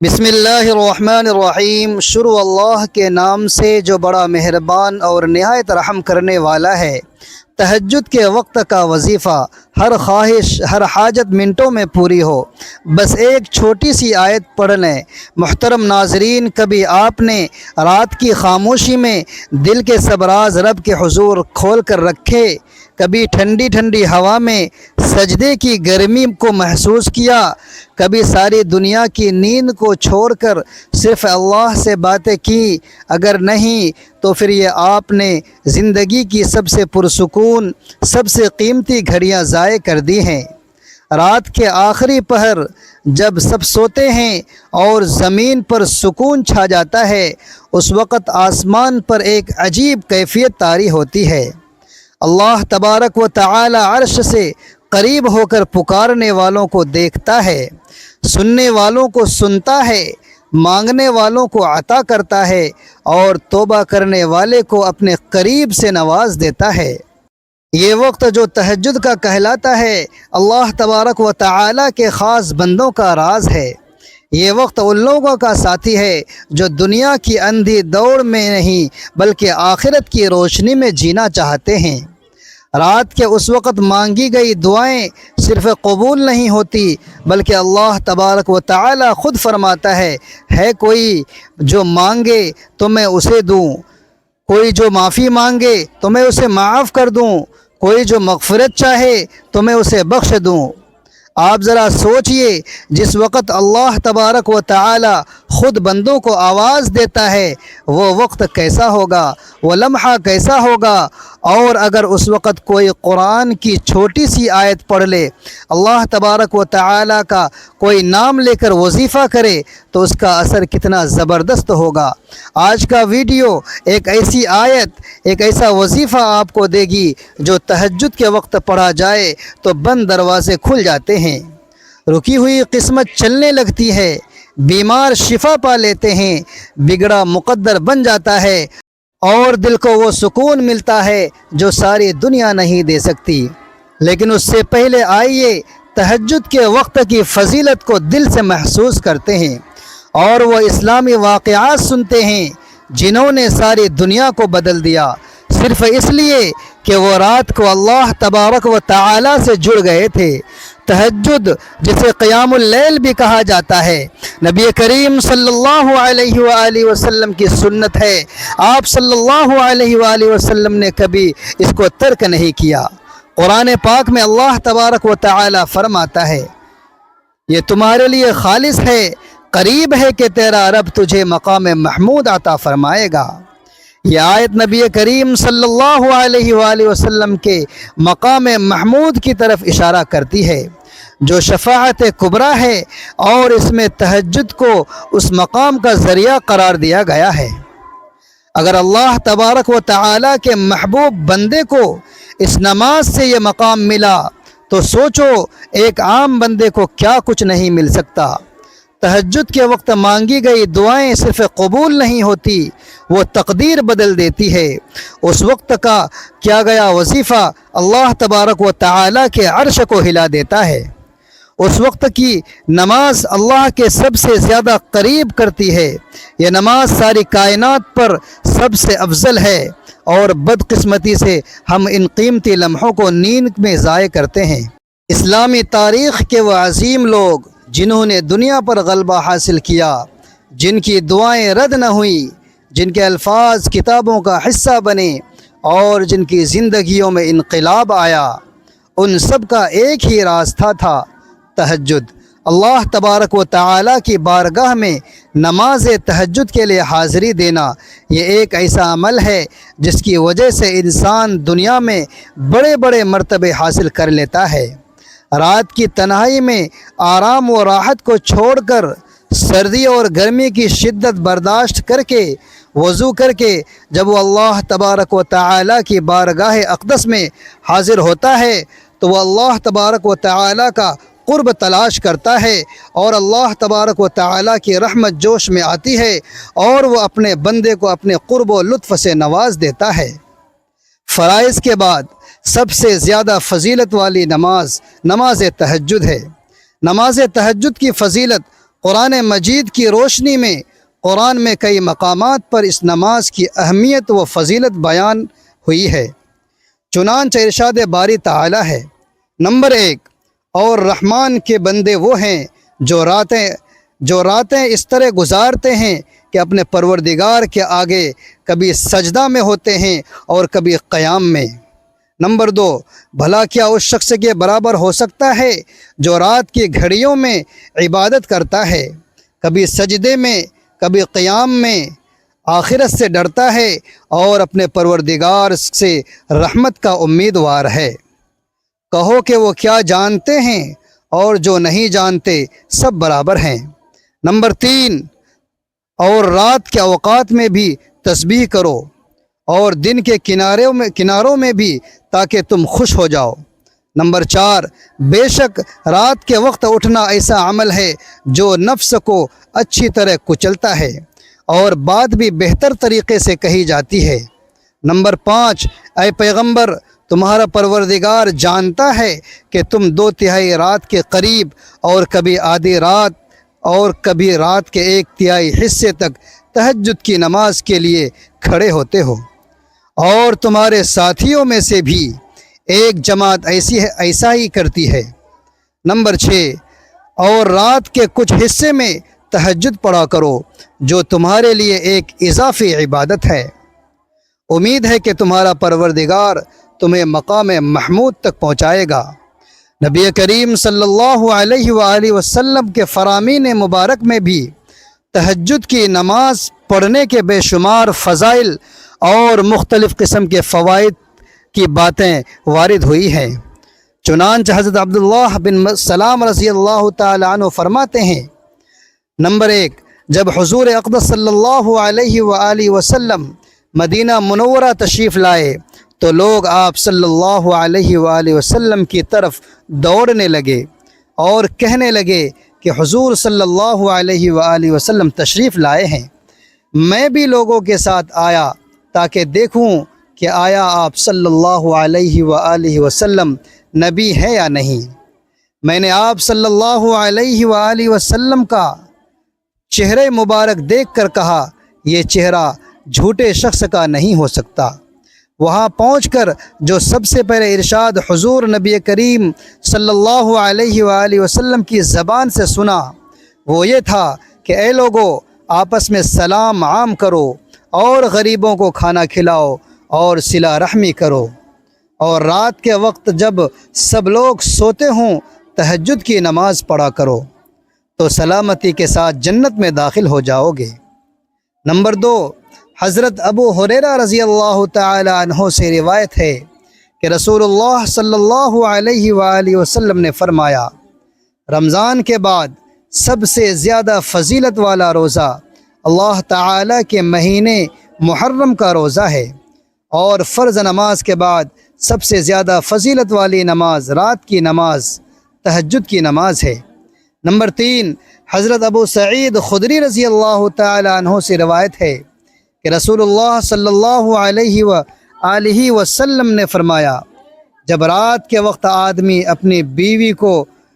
بسم اللہ الرحمن الرحیم۔ شروع اللہ کے نام سے جو بڑا مہربان اور نہایت رحم کرنے والا ہے۔ تہجد کے وقت کا وظیفہ، ہر خواہش ہر حاجت منٹوں میں پوری ہو، بس ایک چھوٹی سی آیت پڑھ لیں۔ محترم ناظرین، کبھی آپ نے رات کی خاموشی میں دل کے سب راز رب کے حضور کھول کر رکھے؟ کبھی ٹھنڈی ٹھنڈی ہوا میں سجدے کی گرمی کو محسوس کیا؟ کبھی ساری دنیا کی نیند کو چھوڑ کر صرف اللہ سے باتیں کی؟ اگر نہیں تو پھر یہ آپ نے زندگی کی سب سے پرسکون، سب سے قیمتی گھڑیاں ضائع کر دی ہیں۔ رات کے آخری پہر جب سب سوتے ہیں اور زمین پر سکون چھا جاتا ہے، اس وقت آسمان پر ایک عجیب کیفیت طاری ہوتی ہے۔ اللہ تبارک و تعالی عرش سے قریب ہو کر پکارنے والوں کو دیکھتا ہے، سننے والوں کو سنتا ہے، مانگنے والوں کو عطا کرتا ہے اور توبہ کرنے والے کو اپنے قریب سے نواز دیتا ہے۔ یہ وقت جو تہجد کا کہلاتا ہے، اللہ تبارک و تعالی کے خاص بندوں کا راز ہے۔ یہ وقت ان لوگوں کا ساتھی ہے جو دنیا کی اندھی دوڑ میں نہیں بلکہ آخرت کی روشنی میں جینا چاہتے ہیں۔ رات کے اس وقت مانگی گئی دعائیں صرف قبول نہیں ہوتی بلکہ اللہ تبارک و تعالی خود فرماتا ہے کوئی جو مانگے تو میں اسے دوں، کوئی جو معافی مانگے تو میں اسے معاف کر دوں، کوئی جو مغفرت چاہے تو میں اسے بخش دوں۔ آپ ذرا سوچئے، جس وقت اللہ تبارک و تعالی خود بندوں کو آواز دیتا ہے، وہ وقت کیسا ہوگا، وہ لمحہ کیسا ہوگا؟ اور اگر اس وقت کوئی قرآن کی چھوٹی سی آیت پڑھ لے، اللہ تبارک و تعالی کا کوئی نام لے کر وظیفہ کرے تو اس کا اثر کتنا زبردست ہوگا۔ آج کا ویڈیو ایک ایسی آیت، ایک ایسا وظیفہ آپ کو دے گی جو تہجد کے وقت پڑھا جائے تو بند دروازے کھل جاتے ہیں، رکی ہوئی قسمت چلنے لگتی ہے، بیمار شفا پا لیتے ہیں، بگڑا مقدر بن جاتا ہے اور دل کو وہ سکون ملتا ہے جو ساری دنیا نہیں دے سکتی۔ لیکن اس سے پہلے آئیے تہجد کے وقت کی فضیلت کو دل سے محسوس کرتے ہیں اور وہ اسلامی واقعات سنتے ہیں جنہوں نے ساری دنیا کو بدل دیا، صرف اس لیے کہ وہ رات کو اللہ تبارک و تعالی سے جڑ گئے تھے۔ تہجد جسے قیام اللیل بھی کہا جاتا ہے، نبی کریم صلی اللہ علیہ وآلہ وسلم کی سنت ہے۔ آپ صلی اللہ علیہ وآلہ وسلم نے کبھی اس کو ترک نہیں کیا۔ قرآن پاک میں اللہ تبارک و تعالی فرماتا ہے، یہ تمہارے لیے خالص ہے، قریب ہے کہ تیرا رب تجھے مقام محمود عطا فرمائے گا۔ یہ آیت نبی کریم صلی اللہ علیہ وآلہ وسلم کے مقام محمود کی طرف اشارہ کرتی ہے جو شفاعت کبریٰ ہے، اور اس میں تہجد کو اس مقام کا ذریعہ قرار دیا گیا ہے۔ اگر اللہ تبارک و تعالی کے محبوب بندے کو اس نماز سے یہ مقام ملا تو سوچو ایک عام بندے کو کیا کچھ نہیں مل سکتا۔ تہجد کے وقت مانگی گئی دعائیں صرف قبول نہیں ہوتی، وہ تقدیر بدل دیتی ہے۔ اس وقت کا کیا گیا وظیفہ اللہ تبارک و تعالی کے عرش کو ہلا دیتا ہے۔ اس وقت کی نماز اللہ کے سب سے زیادہ قریب کرتی ہے۔ یہ نماز ساری کائنات پر سب سے افضل ہے اور بدقسمتی سے ہم ان قیمتی لمحوں کو نیند میں ضائع کرتے ہیں۔ اسلامی تاریخ کے وہ عظیم لوگ جنہوں نے دنیا پر غلبہ حاصل کیا، جن کی دعائیں رد نہ ہوئیں، جن کے الفاظ کتابوں کا حصہ بنے اور جن کی زندگیوں میں انقلاب آیا، ان سب کا ایک ہی راستہ تھا، تہجد۔ اللہ تبارک و تعالی کی بارگاہ میں نماز تہجد کے لیے حاضری دینا، یہ ایک ایسا عمل ہے جس کی وجہ سے انسان دنیا میں بڑے بڑے مرتبے حاصل کر لیتا ہے۔ رات کی تنہائی میں آرام و راحت کو چھوڑ کر، سردی اور گرمی کی شدت برداشت کر کے، وضو کر کے جب وہ اللہ تبارک و تعالی کی بارگاہ اقدس میں حاضر ہوتا ہے تو وہ اللہ تبارک و تعالی کا قرب تلاش کرتا ہے اور اللہ تبارک و تعالی کی رحمت جوش میں آتی ہے اور وہ اپنے بندے کو اپنے قرب و لطف سے نواز دیتا ہے۔ فرائض کے بعد سب سے زیادہ فضیلت والی نماز تہجد ہے۔ نماز تہجد کی فضیلت قرآن مجید کی روشنی میں قرآن میں کئی مقامات پر اس نماز کی اہمیت و فضیلت بیان ہوئی ہے۔ چنانچہ ارشاد باری تعالی ہے، نمبر 1، اور رحمان کے بندے وہ ہیں جو راتیں اس طرح گزارتے ہیں کہ اپنے پروردگار کے آگے کبھی سجدہ میں ہوتے ہیں اور کبھی قیام میں۔ نمبر 2، بھلا کیا اس شخص کے برابر ہو سکتا ہے جو رات کی گھڑیوں میں عبادت کرتا ہے، کبھی سجدے میں کبھی قیام میں، آخرت سے ڈرتا ہے اور اپنے پروردگار سے رحمت کا امیدوار ہے۔ کہو کہ وہ کیا جانتے ہیں، اور جو نہیں جانتے سب برابر ہیں۔ نمبر 3، اور رات کے اوقات میں بھی تسبیح کرو اور دن کے کناروں میں بھی، تاکہ تم خوش ہو جاؤ۔ نمبر 4، بے شک رات کے وقت اٹھنا ایسا عمل ہے جو نفس کو اچھی طرح کچلتا ہے اور بات بھی بہتر طریقے سے کہی جاتی ہے۔ نمبر 5، اے پیغمبر، تمہارا پروردگار جانتا ہے کہ تم 2/3 رات کے قریب اور کبھی آدھی رات اور کبھی رات کے 1/3 حصے تک تہجد کی نماز کے لیے کھڑے ہوتے ہو، اور تمہارے ساتھیوں میں سے بھی ایک جماعت ایسا ہی کرتی ہے۔ نمبر 6، اور رات کے کچھ حصے میں تہجد پڑھا کرو، جو تمہارے لیے ایک اضافی عبادت ہے۔ امید ہے کہ تمہارا پروردگار تمہیں مقام محمود تک پہنچائے گا۔ نبی کریم صلی اللہ علیہ وآلہ وسلم کے فرامین مبارک میں بھی تہجد کی نماز پڑھنے کے بے شمار فضائل اور مختلف قسم کے فوائد کی باتیں وارد ہوئی ہیں۔ چنانچہ حضرت عبداللہ بن سلام رضی اللہ تعالی عنہ فرماتے ہیں، نمبر 1، جب حضور اقدس صلی اللہ علیہ وآلہ وسلم مدینہ منورہ تشریف لائے تو لوگ آپ صلی اللہ علیہ وآلہ وسلم کی طرف دوڑنے لگے اور کہنے لگے کہ حضور صلی اللہ علیہ وآلہ وسلم تشریف لائے ہیں۔ میں بھی لوگوں کے ساتھ آیا تاکہ دیکھوں کہ آیا آپ صلی اللہ علیہ وآلہ وسلم نبی ہے یا نہیں۔ میں نے آپ صلی اللہ علیہ وآلہ وسلم کا چہرہ مبارک دیکھ کر کہا، یہ چہرہ جھوٹے شخص کا نہیں ہو سکتا۔ وہاں پہنچ کر جو سب سے پہلے ارشاد حضور نبی کریم صلی اللہ علیہ وآلہ وسلم کی زبان سے سنا وہ یہ تھا کہ اے لوگو، آپس میں سلام عام کرو اور غریبوں کو کھانا کھلاؤ اور صلہ رحمی کرو، اور رات کے وقت جب سب لوگ سوتے ہوں تہجد کی نماز پڑھا کرو، تو سلامتی کے ساتھ جنت میں داخل ہو جاؤ گے۔ نمبر 2، حضرت ابو ہریرہ رضی اللہ تعالی عنہ سے روایت ہے کہ رسول اللہ صلی اللہ علیہ وآلہ وسلم نے فرمایا، رمضان کے بعد سب سے زیادہ فضیلت والا روزہ اللہ تعالی کے مہینے محرم کا روزہ ہے، اور فرض نماز کے بعد سب سے زیادہ فضیلت والی نماز رات کی نماز تہجد کی نماز ہے۔ نمبر 3، حضرت ابو سعید خدری رضی اللہ تعالی عنہ سے روایت ہے کہ رسول اللہ صلی اللہ علیہ وآلہ وسلم نے فرمایا، جب رات کے وقت آدمی اپنی بیوی کو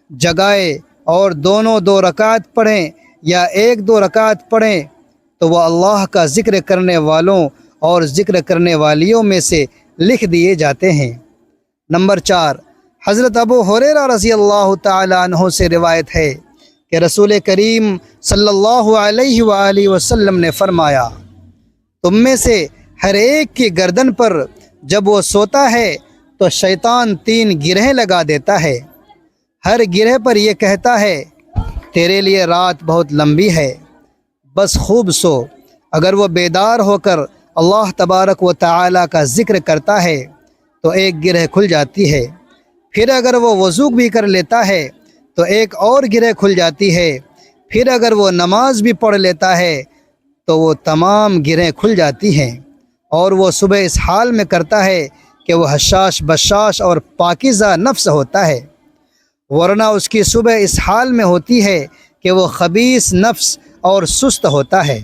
جگائے اور دونوں 2 رکعت پڑھیں یا 1-2 رکعت پڑھیں تو وہ اللہ کا ذکر کرنے والوں اور ذکر کرنے والیوں میں سے لکھ دیے جاتے ہیں۔ نمبر 4، حضرت ابو ہریرہ رضی اللہ تعالی عنہ سے روایت ہے کہ رسول کریم صلی اللہ علیہ وآلہ وسلم نے فرمایا، تم میں سے ہر ایک کی گردن پر جب وہ سوتا ہے تو شیطان 3 گرہیں لگا دیتا ہے، ہر گرہ پر یہ کہتا ہے، تیرے لیے رات بہت لمبی ہے، بس خوب سو۔ اگر وہ بیدار ہو کر اللہ تبارک و تعالی کا ذکر کرتا ہے تو 1 گرہ کھل جاتی ہے، پھر اگر وہ وضو بھی کر لیتا ہے تو 1 اور گرہ کھل جاتی ہے، پھر اگر وہ نماز بھی پڑھ لیتا ہے تو وہ تمام گرہیں کھل جاتی ہیں، اور وہ صبح اس حال میں کرتا ہے کہ وہ حشاش بشاش اور پاکیزہ نفس ہوتا ہے، ورنہ اس کی صبح اس حال میں ہوتی ہے کہ وہ خبیث نفس اور سست ہوتا ہے۔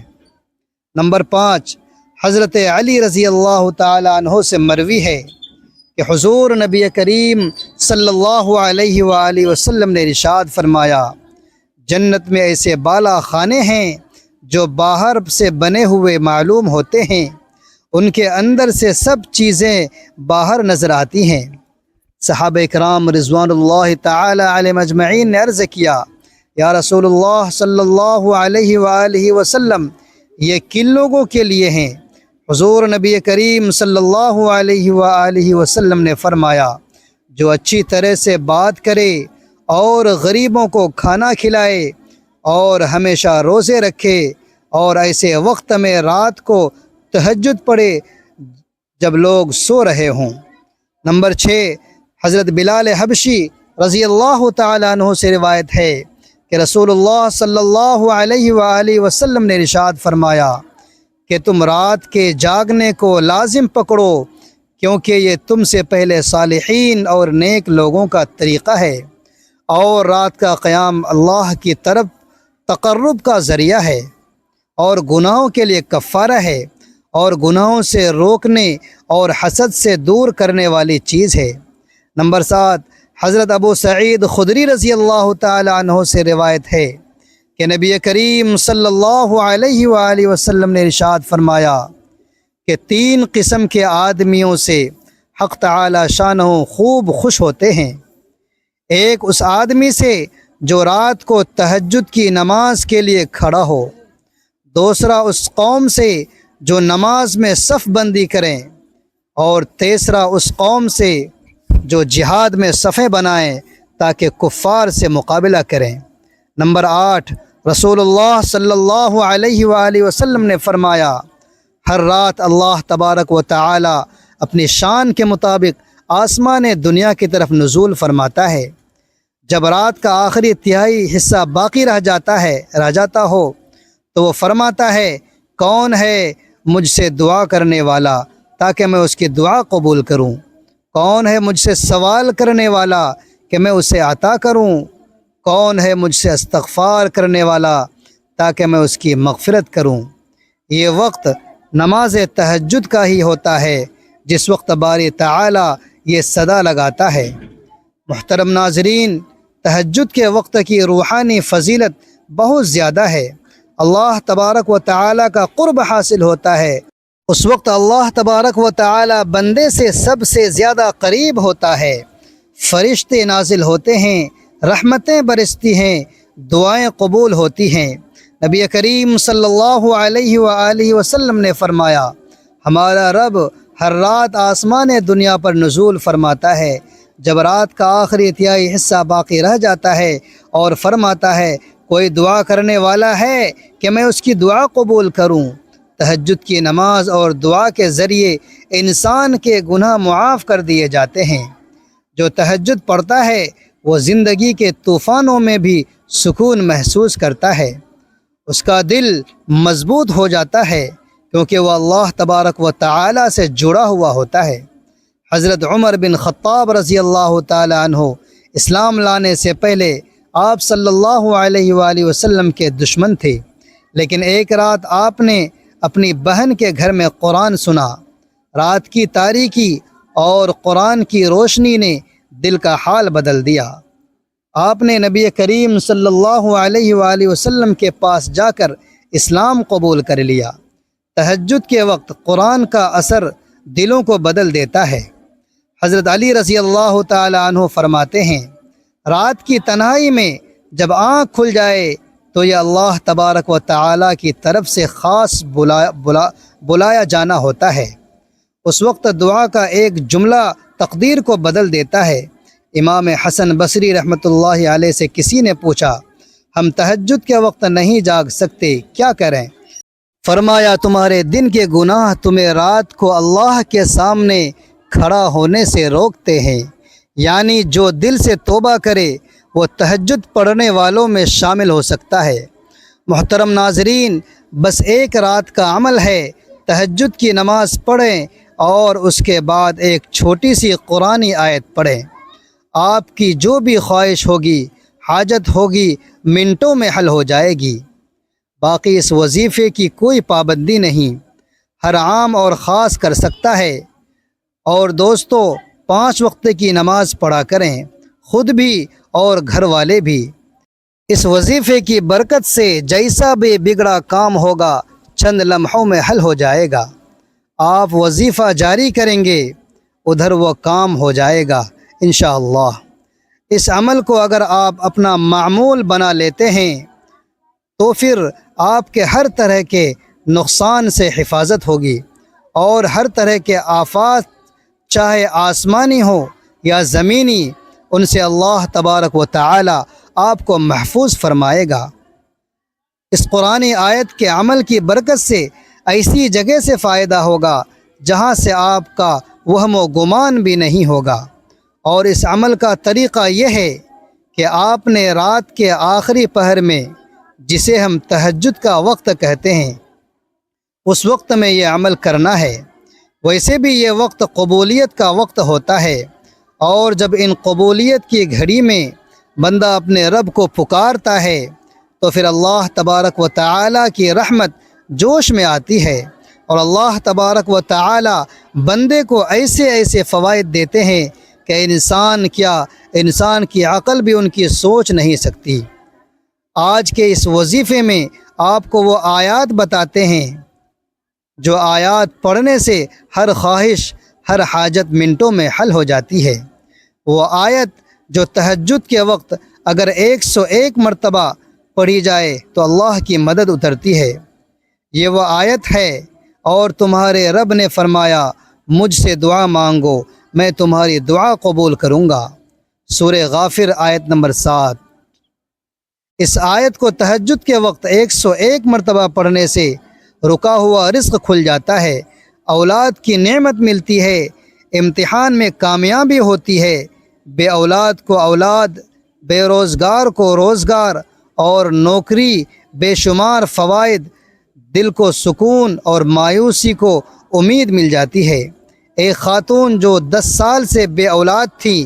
نمبر 5، حضرت علی رضی اللہ تعالی عنہ سے مروی ہے کہ حضور نبی کریم صلی اللہ علیہ وآلہ وسلم نے ارشاد فرمایا، جنت میں ایسے بالا خانے ہیں جو باہر سے بنے ہوئے معلوم ہوتے ہیں، ان کے اندر سے سب چیزیں باہر نظر آتی ہیں۔ صحابہ کرام رضوان اللہ تعالی علیہم اجمعین نے عرض کیا، یا رسول اللہ صلی اللہ علیہ وآلہ وسلم، یہ کن لوگوں کے لیے ہیں؟ حضور نبی کریم صلی اللہ علیہ وآلہ وسلم نے فرمایا، جو اچھی طرح سے بات کرے اور غریبوں کو کھانا کھلائے اور ہمیشہ روزے رکھے اور ایسے وقت میں رات کو تہجد پڑھے جب لوگ سو رہے ہوں۔ نمبر 6، حضرت بلال حبشی رضی اللہ تعالیٰ عنہ سے روایت ہے کہ رسول اللہ صلی اللہ علیہ وآلہ وسلم نے ارشاد فرمایا کہ تم رات کے جاگنے کو لازم پکڑو، کیونکہ یہ تم سے پہلے صالحین اور نیک لوگوں کا طریقہ ہے، اور رات کا قیام اللہ کی طرف تقرب کا ذریعہ ہے اور گناہوں کے لیے کفارہ ہے اور گناہوں سے روکنے اور حسد سے دور کرنے والی چیز ہے۔ نمبر 7، حضرت ابو سعید خدری رضی اللہ تعالی عنہ سے روایت ہے کہ نبی کریم صلی اللہ علیہ وآلہ وسلم نے ارشاد فرمایا کہ 3 قسم کے آدمیوں سے حق تعالی شانہ خوب خوش ہوتے ہیں۔ ایک اس آدمی سے جو رات کو تہجد کی نماز کے لیے کھڑا ہو، دوسرا اس قوم سے جو نماز میں صف بندی کریں، اور تیسرا اس قوم سے جو جہاد میں صفیں بنائیں تاکہ کفار سے مقابلہ کریں۔ نمبر 8، رسول اللہ صلی اللہ علیہ وآلہ وسلم نے فرمایا، ہر رات اللہ تبارک و تعالی اپنی شان کے مطابق آسمان دنیا کی طرف نزول فرماتا ہے۔ جب رات کا آخری تہائی حصہ باقی رہ جاتا ہو تو وہ فرماتا ہے، کون ہے مجھ سے دعا کرنے والا تاکہ میں اس کی دعا قبول کروں؟ کون ہے مجھ سے سوال کرنے والا کہ میں اسے عطا کروں؟ کون ہے مجھ سے استغفار کرنے والا تاکہ میں اس کی مغفرت کروں؟ یہ وقت نماز تہجد کا ہی ہوتا ہے، جس وقت باری تعالی یہ صدا لگاتا ہے۔ محترم ناظرین، تہجد کے وقت کی روحانی فضیلت بہت زیادہ ہے۔ اللہ تبارک و تعالی کا قرب حاصل ہوتا ہے۔ اس وقت اللہ تبارک و تعالی بندے سے سب سے زیادہ قریب ہوتا ہے۔ فرشتے نازل ہوتے ہیں، رحمتیں برستی ہیں، دعائیں قبول ہوتی ہیں۔ نبی کریم صلی اللہ علیہ وآلہ وسلم نے فرمایا، ہمارا رب ہر رات آسمان دنیا پر نزول فرماتا ہے جب رات کا آخری تہائی حصہ باقی رہ جاتا ہے، اور فرماتا ہے، کوئی دعا کرنے والا ہے کہ میں اس کی دعا قبول کروں؟ تہجد کی نماز اور دعا کے ذریعے انسان کے گناہ معاف کر دیے جاتے ہیں۔ جو تہجد پڑھتا ہے وہ زندگی کے طوفانوں میں بھی سکون محسوس کرتا ہے، اس کا دل مضبوط ہو جاتا ہے کیونکہ وہ اللہ تبارک و تعالی سے جڑا ہوا ہوتا ہے۔ حضرت عمر بن خطاب رضی اللہ تعالی عنہ اسلام لانے سے پہلے آپ صلی اللہ علیہ وآلہ وسلم کے دشمن تھے، لیکن ایک رات آپ نے اپنی بہن کے گھر میں قرآن سنا۔ رات کی تاریکی اور قرآن کی روشنی نے دل کا حال بدل دیا۔ آپ نے نبی کریم صلی اللہ علیہ وآلہ وسلم کے پاس جا کر اسلام قبول کر لیا۔ تہجد کے وقت قرآن کا اثر دلوں کو بدل دیتا ہے۔ حضرت علی رضی اللہ تعالی عنہ فرماتے ہیں، رات کی تنہائی میں جب آنکھ کھل جائے تو یہ اللہ تبارک و تعالی کی طرف سے خاص بلایا جانا ہوتا ہے۔ اس وقت دعا کا ایک جملہ تقدیر کو بدل دیتا ہے۔ امام حسن بصری رحمۃ اللہ علیہ سے کسی نے پوچھا، ہم تہجد کے وقت نہیں جاگ سکتے، کیا کریں؟ فرمایا، تمہارے دن کے گناہ تمہیں رات کو اللہ کے سامنے کھڑا ہونے سے روکتے ہیں، یعنی جو دل سے توبہ کرے وہ تہجد پڑھنے والوں میں شامل ہو سکتا ہے۔ محترم ناظرین، بس ایک رات کا عمل ہے، تہجد کی نماز پڑھیں اور اس کے بعد ایک چھوٹی سی قرآنی آیت پڑھیں۔ آپ کی جو بھی خواہش ہوگی، حاجت ہوگی، منٹوں میں حل ہو جائے گی۔ باقی اس وظیفے کی کوئی پابندی نہیں، ہر عام اور خاص کر سکتا ہے۔ اور دوستو، 5 وقت کی نماز پڑھا کریں، خود بھی اور گھر والے بھی۔ اس وظیفے کی برکت سے جیسا بھی بگڑا کام ہوگا چند لمحوں میں حل ہو جائے گا۔ آپ وظیفہ جاری کریں گے، ادھر وہ کام ہو جائے گا انشاءاللہ۔ اس عمل کو اگر آپ اپنا معمول بنا لیتے ہیں تو پھر آپ کے ہر طرح کے نقصان سے حفاظت ہوگی، اور ہر طرح کے آفات چاہے آسمانی ہو یا زمینی، ان سے اللہ تبارک و تعالی آپ کو محفوظ فرمائے گا۔ اس قرآنی آیت کے عمل کی برکت سے ایسی جگہ سے فائدہ ہوگا جہاں سے آپ کا وہم و گمان بھی نہیں ہوگا۔ اور اس عمل کا طریقہ یہ ہے کہ آپ نے رات کے آخری پہر میں، جسے ہم تہجد کا وقت کہتے ہیں، اس وقت میں یہ عمل کرنا ہے۔ ویسے بھی یہ وقت قبولیت کا وقت ہوتا ہے، اور جب ان قبولیت کی گھڑی میں بندہ اپنے رب کو پکارتا ہے تو پھر اللہ تبارک و تعالی کی رحمت جوش میں آتی ہے، اور اللہ تبارک و تعالی بندے کو ایسے ایسے فوائد دیتے ہیں کہ انسان کی عقل بھی ان کی سوچ نہیں سکتی۔ آج کے اس وظیفے میں آپ کو وہ آیات بتاتے ہیں جو آیات پڑھنے سے ہر خواہش، ہر حاجت منٹوں میں حل ہو جاتی ہے۔ وہ آیت جو تہجد کے وقت اگر 101 مرتبہ پڑھی جائے تو اللہ کی مدد اترتی ہے۔ یہ وہ آیت ہے، اور تمہارے رب نے فرمایا مجھ سے دعا مانگو میں تمہاری دعا قبول کروں گا۔ سورہ غافر آیت نمبر 7۔ اس آیت کو تہجد کے وقت 101 مرتبہ پڑھنے سے رکا ہوا رزق کھل جاتا ہے، اولاد کی نعمت ملتی ہے، امتحان میں کامیابی ہوتی ہے، بے اولاد کو اولاد، بے روزگار کو روزگار، اور نوکری، بے شمار فوائد، دل کو سکون اور مایوسی کو امید مل جاتی ہے۔ ایک خاتون جو 10 سال سے بے اولاد تھی،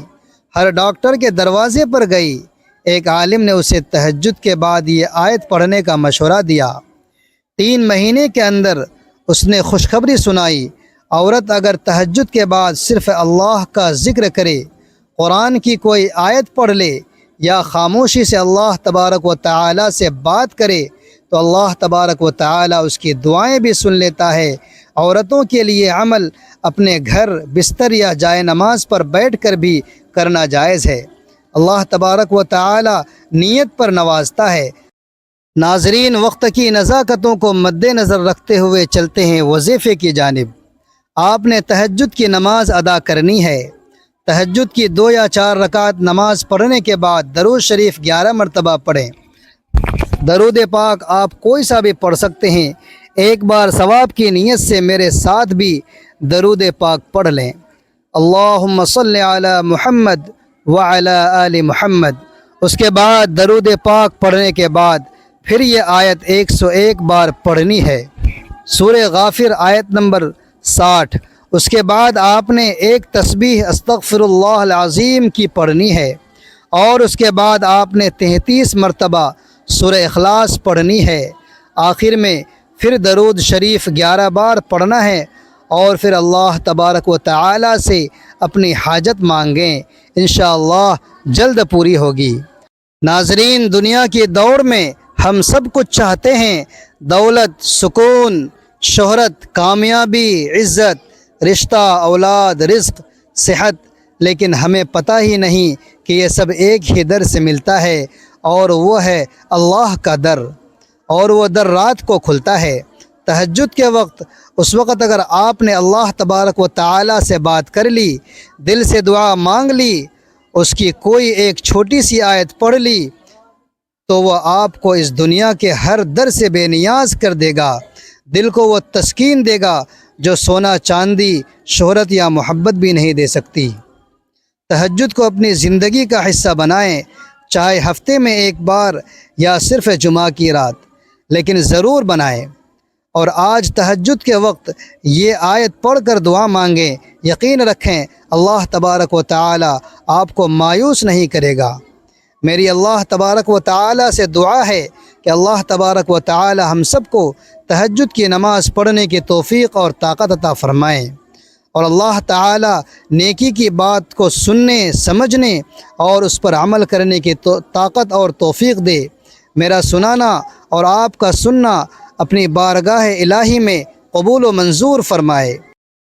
ہر ڈاکٹر کے دروازے پر گئی، ایک عالم نے اسے تہجد کے بعد یہ آیت پڑھنے کا مشورہ دیا۔ 3 مہینے کے اندر اس نے خوشخبری سنائی۔ عورت اگر تہجد کے بعد صرف اللہ کا ذکر کرے، قرآن کی کوئی آیت پڑھ لے، یا خاموشی سے اللہ تبارک و تعالی سے بات کرے، تو اللہ تبارک و تعالی اس کی دعائیں بھی سن لیتا ہے۔ عورتوں کے لیے عمل اپنے گھر، بستر یا جائے نماز پر بیٹھ کر بھی کرنا جائز ہے۔ اللہ تبارک و تعالی نیت پر نوازتا ہے۔ ناظرین، وقت کی نزاکتوں کو مد نظر رکھتے ہوئے چلتے ہیں وظیفے کی جانب۔ آپ نے تہجد کی نماز ادا کرنی ہے۔ تہجد کی 2 یا 4 رکعت نماز پڑھنے کے بعد درود شریف 11 مرتبہ پڑھیں۔ درود پاک آپ کوئی سا بھی پڑھ سکتے ہیں۔ ایک بار ثواب کی نیت سے میرے ساتھ بھی درود پاک پڑھ لیں۔ اللہم صلی علی محمد وعلی آل محمد۔ اس کے بعد درود پاک پڑھنے کے بعد پھر یہ آیت 101 بار پڑھنی ہے، سورہ غافر آیت نمبر 60۔ اس کے بعد آپ نے ایک تسبیح استغفر اللہ العظیم کی پڑھنی ہے، اور اس کے بعد آپ نے 33 مرتبہ سورہ اخلاص پڑھنی ہے۔ آخر میں پھر درود شریف 11 بار پڑھنا ہے، اور پھر اللہ تبارک و تعالی سے اپنی حاجت مانگیں، انشاءاللہ جلد پوری ہوگی۔ ناظرین، دنیا کی دوڑ میں ہم سب کچھ چاہتے ہیں، دولت، سکون، شہرت، کامیابی، عزت، رشتہ، اولاد، رزق، صحت، لیکن ہمیں پتہ ہی نہیں کہ یہ سب ایک ہی در سے ملتا ہے، اور وہ ہے اللہ کا در، اور وہ در رات کو کھلتا ہے۔ تہجد کے وقت، اس وقت اگر آپ نے اللہ تبارک و تعالی سے بات کر لی، دل سے دعا مانگ لی، اس کی کوئی ایک چھوٹی سی آیت پڑھ لی، تو وہ آپ کو اس دنیا کے ہر در سے بے نیاز کر دے گا۔ دل کو وہ تسکین دے گا جو سونا، چاندی، شہرت یا محبت بھی نہیں دے سکتی۔ تہجد کو اپنی زندگی کا حصہ بنائیں، چاہے ہفتے میں 1 بار یا صرف جمعہ کی رات، لیکن ضرور بنائیں۔ اور آج تہجد کے وقت یہ آیت پڑھ کر دعا مانگیں، یقین رکھیں اللہ تبارک و تعالی آپ کو مایوس نہیں کرے گا۔ میری اللہ تبارک و تعالی سے دعا ہے کہ اللہ تبارک و تعالی ہم سب کو تہجد کی نماز پڑھنے کی توفیق اور طاقت عطا فرمائیں۔ اور اللہ تعالی نیکی کی بات کو سننے سمجھنے اور اس پر عمل کرنے کی طاقت اور توفیق دے۔ میرا سنانا اور آپ کا سننا اپنی بارگاہ الہی میں قبول و منظور فرمائے۔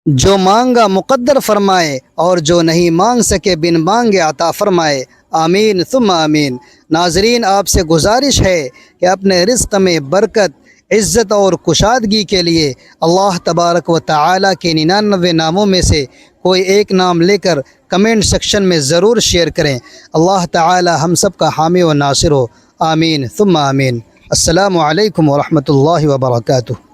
جو مانگا مقدر فرمائے اور جو نہیں مانگ سکے بن مانگے عطا فرمائے۔ آمین ثم آمین۔ ناظرین، آپ سے گزارش ہے کہ اپنے رزق میں برکت، عزت اور کشادگی کے لیے اللہ تبارک و تعالی کے 99 ناموں میں سے کوئی ایک نام لے کر کمنٹ سیکشن میں ضرور شیئر کریں۔ اللہ تعالی ہم سب کا حامی و ناصر ہو۔ آمین ثم آمین۔ السلام علیکم ورحمۃ اللہ وبرکاتہ۔